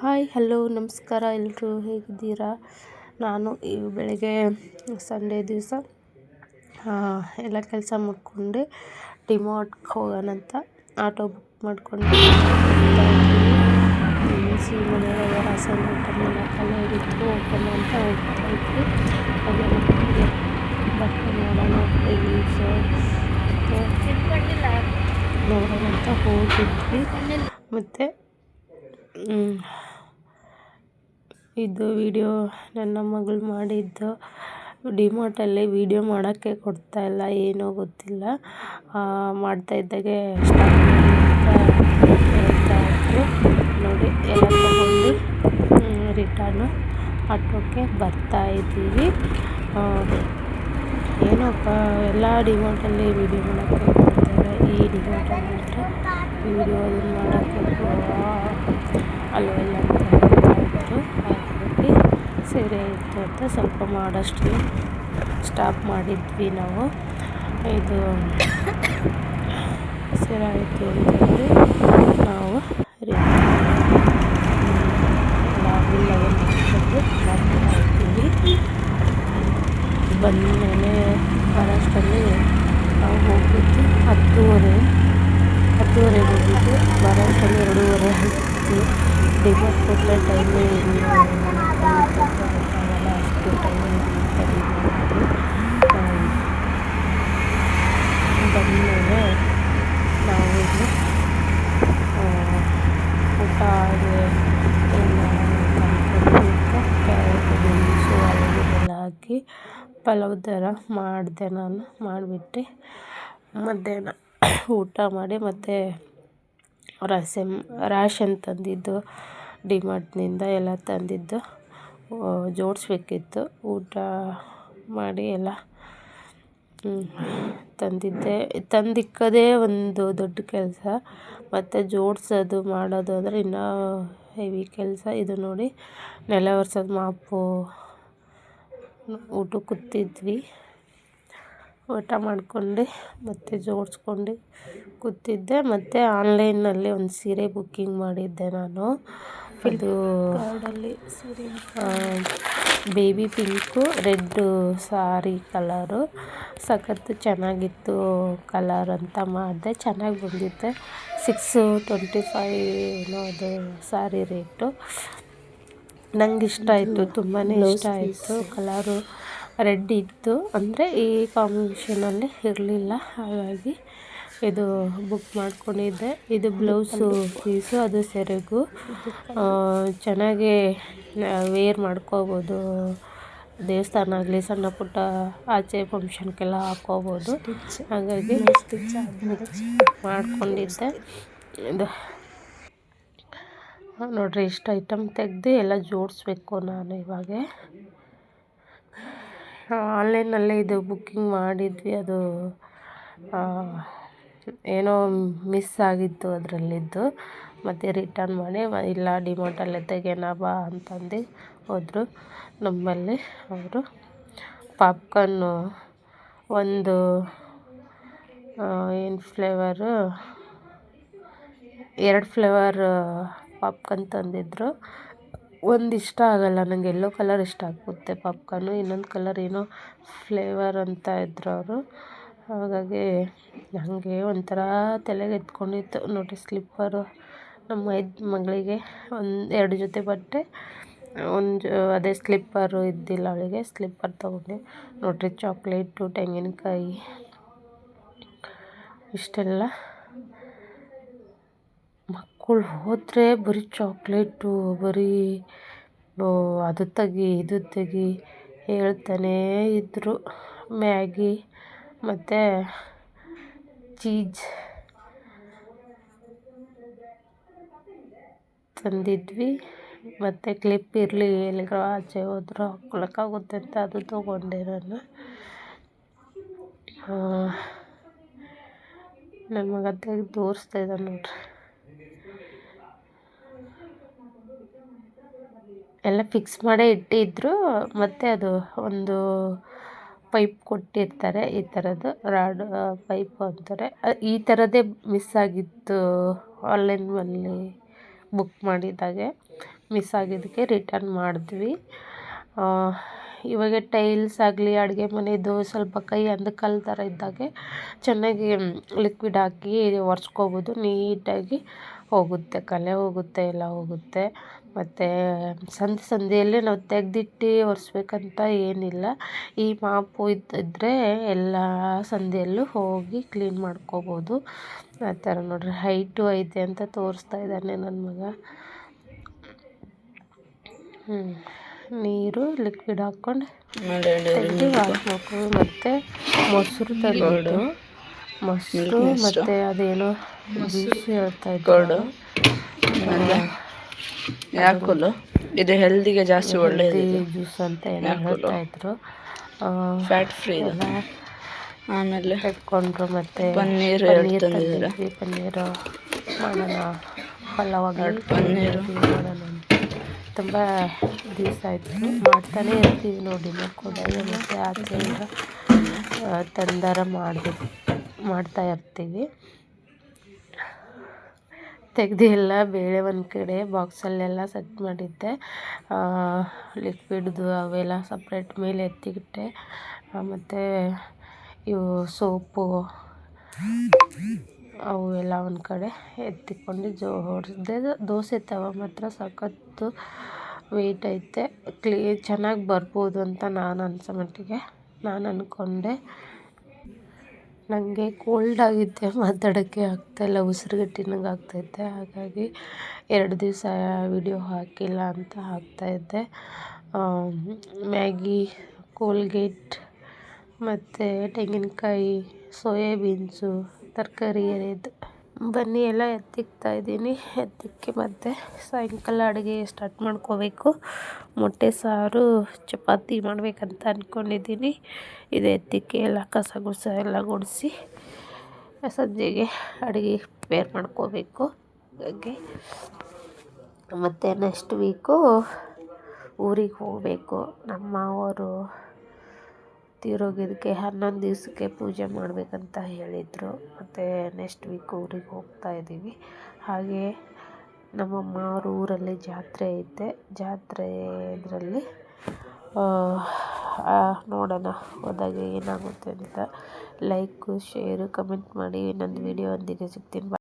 Hi hello ನಮಸ್ಕಾರ ಎಲ್ಲರೂ ಹೇಗಿದ್ದೀರಾ? ನಾನು ಈ ಬೆಳಗ್ಗೆ ಸಂಡೇ ದಿವಸ ಎಲ್ಲ ಕೆಲಸ ಮಾಡಿಕೊಂಡು ಡಿಮಾರ್ಟ್ಗೆ ಹೋಗೋಣ ಅಂತ ಆಟೋ ಬುಕ್ ಮಾಡ್ಕೊಂಡು ಬಿಸಿ ಮನೆಯಾಗ ರಾಸಾಯನ ಐಟಮ್ನೆಲ್ಲ ಇತ್ತು ಹೋಗೋಣ ಅಂತ ಹೋಗ್ತಾಯಿದ್ವಿ. ಹಾಗೆ ನಮಗೆ ಬಟ್ಟೆ ನೋಡೋಣ ನೋಡೋಣ ಅಂತ ಹೋಗಿದ್ವಿ. ಮತ್ತು ಇದು ವಿಡಿಯೋ ನನ್ನ ಮಗಳು ಮಾಡಿದ್ದು. ಡಿಮಾರ್ಟಲ್ಲಿ ವೀಡಿಯೋ ಮಾಡೋಕ್ಕೆ ಕೊಡ್ತಾಯಿಲ್ಲ, ಏನೋ ಗೊತ್ತಿಲ್ಲ. ಮಾಡ್ತಾಯಿದ್ದಾಗೆ ಸ್ಟಾಪ್ ಹೇಳ್ತಾಯಿದ್ರು. ನೋಡಿ ಎಲ್ಲ ತಗೊಂಡು ರಿಟರ್ನು ಆಟೋಕ್ಕೆ ಬರ್ತಾಯಿದ್ದೀವಿ. ಏನಪ್ಪ ಎಲ್ಲ ಡಿಮಾರ್ಟಲ್ಲಿ ವೀಡಿಯೋ ಮಾಡೋಕ್ಕೆ ಕೊಡ್ತಾರೆ, ಈ ಡಿಮಾರ್ಟಲ್ಲಿ ಮಾತ್ರ ವೀಡಿಯೋ ಅದನ್ನು ಮಾಡೋಕ್ಕೆ ಅಲ್ಲವೆಲ್ಲ ಅಂತ ಹೇಳ್ತಾಯಿದ್ರು. ಹಾಗಾಗಿ ಸೀರೆ ಇತ್ತು ಅಂತ ಸ್ವಲ್ಪ ಮಾಡೋಷ್ಟು ಸ್ಟಾಪ್ ಮಾಡಿದ್ವಿ ನಾವು. ಇದು ಸೀರೆ ಆಯಿತು ಅಂತಂದರೆ ನಾವು ಬಿಲ್ಲನ್ನು ಹಾಕ್ಕೊಂಡು ಬರ್ತಾಯಿದ್ದೀವಿ. ಬಂದಮೇಲೆ ಬರೋಷ್ಟರಲ್ಲಿ ನಾವು ಹೋಗಿದ್ದು 10:30 ಹೋಗಿದ್ದು. ಬರೋಷ್ಟರಲ್ಲಿ 2:30 ಆಗಿತ್ತು. ಡಿಮಾರ್ಟ್ ಕೊಟ್ಟರೆ ಟೈಮೇ ಇಲ್ಲ, ಅಷ್ಟು ಟೈಮ್ ಬಂದಮೇಲೆ ನಾವು ಇಲ್ಲಿ ಊಟ ಕ್ಯಾರೆಟ್ ಬೀನ್ಸು ಆಲೂಗೆಡ್ಡೆಲ್ಲ ಹಾಕಿ ಪಲಾವ್ ಥರ ಮಾಡಿದೆ. ನಾನು ಮಾಡಿಬಿಟ್ಟು ಮಧ್ಯಾಹ್ನ ಊಟ ಮಾಡಿ ಮತ್ತು ರ್ಯಾಷನ್ ತಂದಿದ್ದು ಡಿಮಾರ್ಟ್ನಿಂದ ಎಲ್ಲ ತಂದಿದ್ದು ಜೋಡಿಸ್ಬೇಕಿತ್ತು. ಊಟ ಮಾಡಿ ಎಲ್ಲ ತಂದಿಕ್ಕೋದೇ ಒಂದು ದೊಡ್ಡ ಕೆಲಸ, ಮತ್ತು ಜೋಡಿಸೋದು ಮಾಡೋದು ಅಂದರೆ ಇನ್ನೂ ಹೆವಿ ಕೆಲಸ. ಇದು ನೋಡಿ ನೆಲ ಒರೆಸೋದು ಮಾಪು ಊಟಕ್ಕೆ ಕೂತಿದ್ವಿ. ಊಟ ಮಾಡ್ಕೊಂಡು ಮತ್ತು ಜೋಡಿಸ್ಕೊಂಡು ಕೂತಿದ್ದೆ. ಮತ್ತು ಆನ್ಲೈನಲ್ಲಿ ಒಂದು ಸೀರೆ ಬುಕ್ಕಿಂಗ್ ಮಾಡಿದ್ದೆ ನಾನು. ಇದು ಬೇಬಿ ಪಿಂಕು ರೆಡ್ಡು ಸಾರಿ ಕಲರು ಸಖತ್ತು ಚೆನ್ನಾಗಿತ್ತು ಕಲರ್ ಅಂತ ಮಾಡಿದೆ. ಚೆನ್ನಾಗಿ ಬಂದಿತ್ತೆ. 625 ಏನೋ ಅದು ಸಾರಿ ರೇಟು. ನಂಗೆ ಇಷ್ಟ ಆಯಿತು, ತುಂಬಾ ಇಷ್ಟ ಆಯಿತು. ಕಲರು ರೆಡ್ ಇತ್ತು, ಅಂದರೆ ಈ ಕಾಂಬಿನೇಷನಲ್ಲಿ ಇರಲಿಲ್ಲ. ಹಾಗಾಗಿ ಇದು ಬುಕ್ ಮಾಡ್ಕೊಂಡಿದ್ದೆ. ಇದು ಬ್ಲೌಸು ಪೀಸು, ಅದು ಸೆರಗು. ಚೆನ್ನಾಗಿ ವೇರ್ ಮಾಡ್ಕೋಬೋದು. ದೇವಸ್ಥಾನ ಆಗಲಿ ಸಣ್ಣ ಪುಟ್ಟ ಆಚೆ ಫಂಕ್ಷನ್ಗೆಲ್ಲ ಹಾಕ್ಕೋಬೋದು. ಹಾಗಾಗಿ ಮಾಡ್ಕೊಂಡಿದ್ದೆ. ಇದು ನೋಡಿರಿ, ಇಷ್ಟು ಐಟಮ್ ತೆಗೆದು ಎಲ್ಲ ಜೋಡಿಸ್ಬೇಕು ನಾನು ಇವಾಗ. ಆನ್ಲೈನಲ್ಲೇ ಇದು ಬುಕ್ಕಿಂಗ್ ಮಾಡಿದ್ವಿ. ಅದು ಏನೋ ಮಿಸ್ ಆಗಿತ್ತು ಅದರಲ್ಲಿದ್ದು. ಮತ್ತು ರಿಟರ್ನ್ ಮಾಡಿ ಇಲ್ಲ ಡಿಮಾರ್ಟಲ್ಲೇ ತೆಗೆಯೋಣ ಬಾ ಅಂತಂದು ಹೋದರು ನಮ್ಮಲ್ಲಿ ಅವರು. ಪಾಪ್ಕಾರ್ನು ಒಂದು ಏನು ಫ್ಲೇವರು 2 ಫ್ಲೇವರ್ ಪಾಪ್ಕಾರ್ನ್ ತಂದಿದ್ದರು. ಒಂದು ಇಷ್ಟ ಆಗೋಲ್ಲ ನನಗೆ, ಯೆಲ್ಲೋ ಕಲರ್ ಇಷ್ಟ ಆಗುತ್ತೆ ಪಾಪ್ಕಾರ್ನು. ಇನ್ನೊಂದು ಕಲರ್ ಏನೋ ಫ್ಲೇವರ್ ಅಂತ ಇದ್ದರು ಅವರು. ಹಾಗಾಗಿ ನನಗೆ ಒಂಥರ ತಲೆಗೆ ಎತ್ಕೊಂಡಿತ್ತು. ನೋಡಿ ಸ್ಲಿಪ್ಪರು ನಮ್ಮ ಮಗಳಿಗೆ 2 ಜೊತೆ ಬಟ್ಟೆ, ಅದೇ ಸ್ಲಿಪ್ಪರು ಇದ್ದಿಲ್ಲ ಅವಳಿಗೆ, ಸ್ಲಿಪ್ಪರ್ ತೊಗೊಂಡೆ. ನೋಡಿರಿ ಚಾಕ್ಲೇಟು, ತೆಂಗಿನಕಾಯಿ ಇಷ್ಟೆಲ್ಲ. ಮಕ್ಕಳು ಹೋದರೆ ಬರೀ ಚಾಕ್ಲೇಟು, ಬರೀ ಅದು ತೆಗಿ ಇದು ತೆಗಿ ಹೇಳ್ತಾನೇ ಇದ್ದರು. ಮ್ಯಾಗಿ ಮತ್ತು ಚೀಸ್ ತಂದಿದ್ವಿ. ಮತ್ತು ಕ್ಲಿಪ್ ಇರಲಿ, ಎಲ್ಲಿಗಾರ ಆಚೆ ಹೋದ್ರೆ ಹಾಕ್ಕೊಳ್ಳೋಕ್ಕಾಗುತ್ತೆ ಅಂತ ಅದು ತೊಗೊಂಡೆ ನಾನು. ನನ್ನ ಮಗ ತೆಗೆದು ತೋರಿಸ್ತಾ ಇದ್ದಾನೆ ನೋಡ್ರಿ. ಎಲ್ಲ ಫಿಕ್ಸ್ ಮಾಡೇ ಇಟ್ಟಿದ್ದರು. ಮತ್ತು ಅದು ಒಂದು ಪೈಪ್ ಕೊಟ್ಟಿರ್ತಾರೆ, ಈ ಥರದ್ದು ರಾಡ್ ಪೈಪ್ ಅಂತಾರೆ. ಈ ಥರದ್ದೇ ಮಿಸ್ ಆಗಿತ್ತು ಆನ್ಲೈನಲ್ಲಿ ಬುಕ್ ಮಾಡಿದ್ದಾಗೆ. ಮಿಸ್ ಆಗಿದ್ದಕ್ಕೆ ರಿಟರ್ನ್ ಮಾಡಿದ್ವಿ. ಇವಾಗ ಟೈಲ್ಸ್ ಆಗಲಿ ಅಡುಗೆ ಮನೆದು ಸ್ವಲ್ಪ ಕೈ ಅಂದಕಲ್ಲು ಥರ ಇದ್ದಾಗೆ ಚೆನ್ನಾಗಿ ಲಿಕ್ವಿಡ್ ಹಾಕಿ ಒರೆಸ್ಕೋಬೋದು. ನೀಟಾಗಿ ಹೋಗುತ್ತೆ, ಕಲೆ ಹೋಗುತ್ತೆ, ಎಲ್ಲ ಹೋಗುತ್ತೆ. ಮತ್ತು ಸಂದಿಯಲ್ಲಿ ನಾವು ತೆಗೆದಿಟ್ಟು ಒರೆಸ್ಬೇಕಂತ ಏನಿಲ್ಲ. ಈ ಮಾಪು ಇದ್ದರೆ ಎಲ್ಲ ಸಂದಿಯಲ್ಲೂ ಹೋಗಿ ಕ್ಲೀನ್ ಮಾಡ್ಕೋಬೋದು. ಆ ಥರ ನೋಡ್ರಿ, ಹೈಟು ಐತೆ ಅಂತ ತೋರಿಸ್ತಾ ಇದ್ದಾನೆ ನನ್ನ ಮಗ. ನೀರು ಲಿಕ್ವಿಡ್ ಹಾಕ್ಕೊಂಡು ತೆಗೆದು ಹಾಕ್ಬೇಕು. ಮತ್ತು ಮೊಸರು ತಂದಿದ್ದು, ಮೊಸರು ಮತ್ತು ಅದೇನೋ ಜ್ಯೂಸ್ ಹೇಳ್ತಾ ಇದ್ರು, ಯಾಕುಲು ಇದು ಹೆಲ್ದಿಗೆ ಜಾಸ್ತಿ ಒಳ್ಳೆಯದು ಜ್ಯೂಸ್ ಅಂತ ಏನೋ ಹೇಳ್ತಾ ಇದ್ರು. Fat free. ಆಮೇಲೆ ತೆಕ್ಕೊಂಡ್ರು. ಮತ್ತು ಪನ್ನೀರ್ ತಂದಿದ್ವಿ. ಪನ್ನೀರು ಮಾಡೋಣ, ಪಲಾವಾಗಿ ಪನ್ನೀರು ಮಾಡೋಣ ಅಂತ ತುಂಬ ದಿವಸ ಆಯಿತು. ಮಾಡ್ತಾನೆ ಇರ್ತೀವಿ ನೋಡಿ, ಕೊಡೋದು ಮತ್ತು ಆಚೆಯಿಂದ ತಂದಾರ ಮಾಡ್ತಾ ಇರ್ತೀವಿ. ತೆಗೆದು ಎಲ್ಲ ಬೇಳೆ ಒಂದು ಕಡೆ ಬಾಕ್ಸಲ್ಲೆಲ್ಲ ಸೆಟ್ ಮಾಡಿದ್ದೆ. ಲಿಕ್ವಿಡ್ದು ಅವೆಲ್ಲ ಸಪ್ರೇಟ್ ಮೇಲೆ ಎತ್ತಿಗಿಟ್ಟೆ. ಮತ್ತು ಇವು ಸೋಪು ಅವು ಎಲ್ಲ ಒಂದು ಕಡೆ ಎತ್ತಿಕೊಂಡು ಜೋಡಿಸಿದೆ. ದೋಸೆ ತವ ಮಾತ್ರ ಸಖತ್ತು ವೆಯ್ಟ್ ಐತೆ. ಚೆನ್ನಾಗಿ ಬರ್ಬೋದು ಅಂತ ನಾನು ಅನ್ಸೋ ಮಟ್ಟಿಗೆ ನಾನು ಅಂದ್ಕೊಂಡೆ. ನನಗೆ ಕೋಲ್ಡ್ ಆಗಿದ್ದೆ, ಮಾತಾಡೋಕ್ಕೆ ಆಗ್ತಾಯಿಲ್ಲ, ಉಸಿರುಗಟ್ಟಿನಂಗೆ ಆಗ್ತೈತೆ. ಹಾಗಾಗಿ 2 ದಿವಸ ವಿಡಿಯೋ ಹಾಕಿಲ್ಲ ಅಂತ ಹಾಕ್ತಾಯಿದ್ದೆ. ಮ್ಯಾಗಿ, ಕೋಲ್ಗೇಟ್ ಮತ್ತು ತೆಂಗಿನಕಾಯಿ, ಸೋಯಾಬೀನ್ಸು, ತರಕಾರಿ ಎರೆದು ಬನ್ನಿ ಎಲ್ಲ ಎತ್ತಿಕ್ತಾ ಇದ್ದೀನಿ. ಎತ್ತಿಕ್ಕಿ ಮತ್ತು ಸಾಯಂಕಾಲ ಅಡುಗೆ ಸ್ಟಾರ್ಟ್ ಮಾಡ್ಕೋಬೇಕು. ಮೊಟ್ಟೆ ಸಾರು, ಚಪಾತಿ ಮಾಡಬೇಕಂತ ಅಂದ್ಕೊಂಡಿದ್ದೀನಿ. ಇದು ಎತ್ತಿಕ್ಕಿ ಎಲ್ಲ ಕಸ ಗುಡ್ಸ ಎಲ್ಲ ಗುಡಿಸಿ ಸಂಜೆಗೆ ಅಡುಗೆ ಪ್ರಿಪೇರ್ ಮಾಡ್ಕೋಬೇಕು. ಹಾಗಾಗಿ ಮತ್ತು ನೆಕ್ಸ್ಟ್ ವೀಕು ಊರಿಗೆ ಹೋಗಬೇಕು. ನಮ್ಮ ಮಾವರು ತೀರೋಗಿದ್ದಕ್ಕೆ 11 ದಿವಸಕ್ಕೆ ಪೂಜೆ ಮಾಡಬೇಕಂತ ಹೇಳಿದರು. ಮತ್ತು ನೆಕ್ಸ್ಟ್ ವೀಕ್ ಊರಿಗೆ ಹೋಗ್ತಾ ಇದ್ದೀವಿ. ಹಾಗೆ ನಮ್ಮಮ್ಮ ಅವ್ರ ಊರಲ್ಲಿ ಜಾತ್ರೆ ಐತೆ. ಜಾತ್ರೆ ಇದರಲ್ಲಿ ನೋಡೋಣ, ಹೋದಾಗ ಏನಾಗುತ್ತೆ ಅಂತ. ಲೈಕು, ಶೇರು, ಕಮೆಂಟ್ ಮಾಡಿ. ಇನ್ನೊಂದು ವಿಡಿಯೋ ಒಂದಿಗೆ ಸಿಗ್ತೀನಿ.